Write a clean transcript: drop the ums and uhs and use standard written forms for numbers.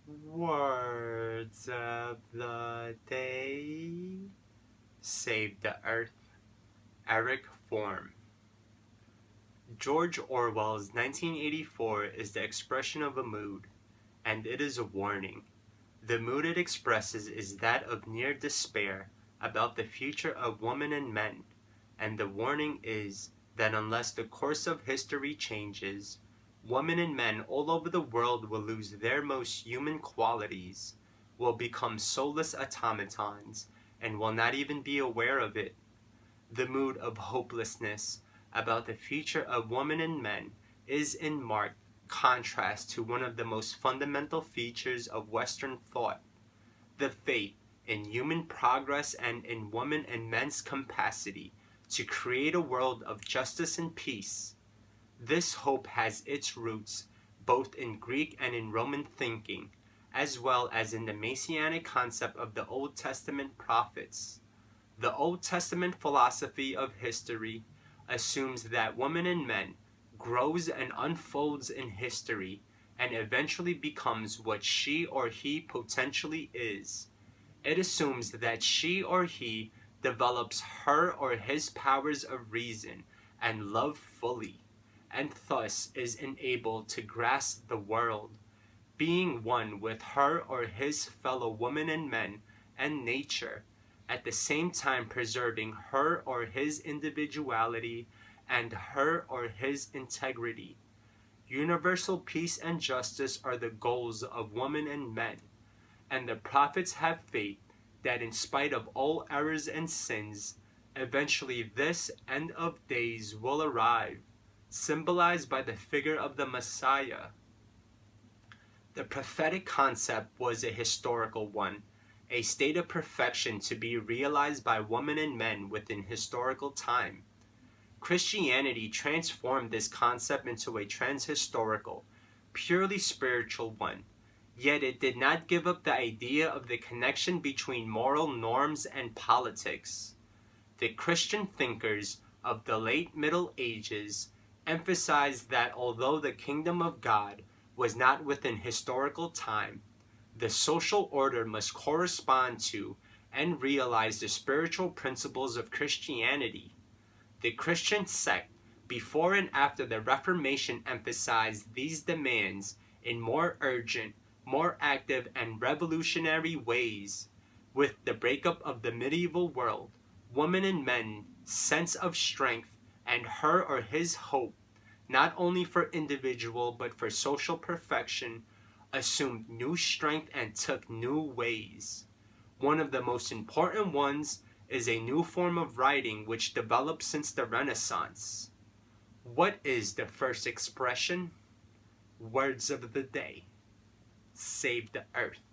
Words of the day. Save the Earth. Erich Formm. George Orwell's 1984 is the expression of a mood, and it is a warning. The mood it expresses is that of near despair about the future of women and men, and the warning is that unless the course of history changes, women and men all over the world will lose their most human qualities, will become soulless automatons, and will not even be aware of it. The mood of hopelessness about the future of women and men is in marked contrast to one of the most fundamental features of Western thought, the faith in human progress and in women and men's capacity to create a world of justice and peace. This hope has its roots both in Greek and in Roman thinking, as well as in the messianic concept of the Old Testament prophets. The Old Testament philosophy of history assumes that women and men grows and unfolds in history and eventually becomes what she or he potentially is. It assumes that she or he develops her or his powers of reason and love fully, and thus is enabled to grasp the world, being one with her or his fellow women and men and nature, at the same time preserving her or his individuality and her or his integrity. Universal peace and justice are the goals of women and men, and the prophets have faith that in spite of all errors and sins, eventually this end of days will arrive, symbolized by the figure of the Messiah. The prophetic concept was a historical one, a state of perfection to be realized by women and men within historical time. Christianity transformed this concept into a transhistorical, purely spiritual one, yet it did not give up the idea of the connection between moral norms and politics. The Christian thinkers of the late Middle Ages emphasized that although the kingdom of God was not within historical time, the social order must correspond to and realize the spiritual principles of Christianity. The Christian sect before and after the Reformation emphasized these demands in more urgent, more active, and revolutionary ways. With the breakup of the medieval world, women and men's sense of strength and her or his hope, not only for individual but for social perfection, assumed new strength and took new ways. One of the most important ones is a new form of writing which developed since the Renaissance. What is the first expression? Words of the day. Save the Earth.